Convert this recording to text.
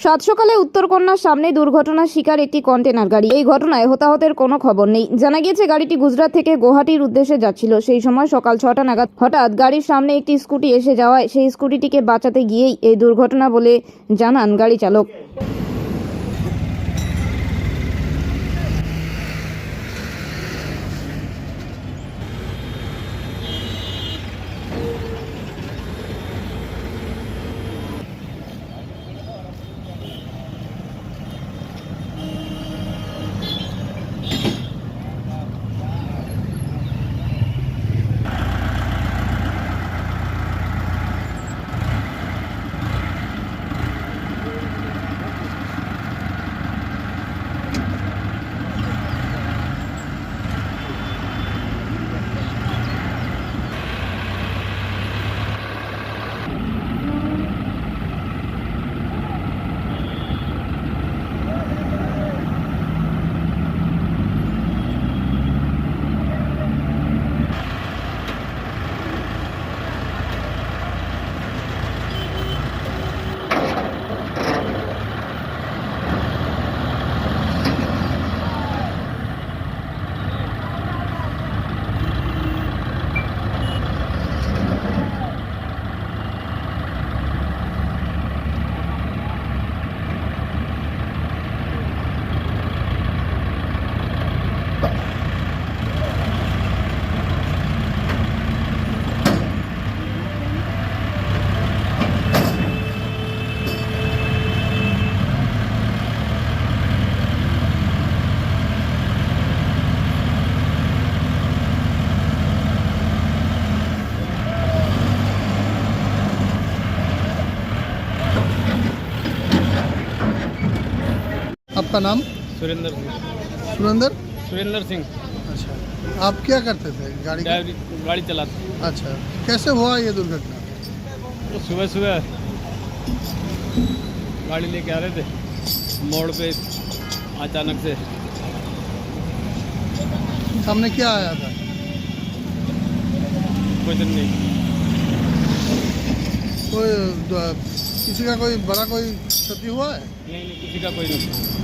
সাত সকালে উত্তরকন্যার সামনে দুর্ঘটনার শিকার একটি কন্টেনার গাড়ি। এই ঘটনায় হতাহতের কোনো খবর নেই। জানা গিয়েছে গাড়িটি গুজরাট থেকে গুয়াহাটির উদ্দেশ্যে যাচ্ছিল। সেই সময় সকাল 6টা নাগাদ হঠাৎ গাড়ির সামনে একটি স্কুটি এসে যাওয়ায় সেই স্কুটিটিকে বাঁচাতে গিয়েই এই দুর্ঘটনা বলে জানান গাড়ি চালক। आपका नाम? सुरेंद्र सिंह। सुरेंद्र। सुरेंद्र सिंह अच्छा, आप क्या करते थे गाड़ी का? गाड़ी चलाते। अच्छा, कैसे हुआ ये दुर्घटना? तो सुबह सुबह गाड़ी लेके आ रहे थे, मोड़ पे अचानक से सामने क्या आया था? कुछ नहीं। कोई किसी का कोई बड़ा कोई क्षति हुआ है? नहीं, किसी का कोई नुकसान।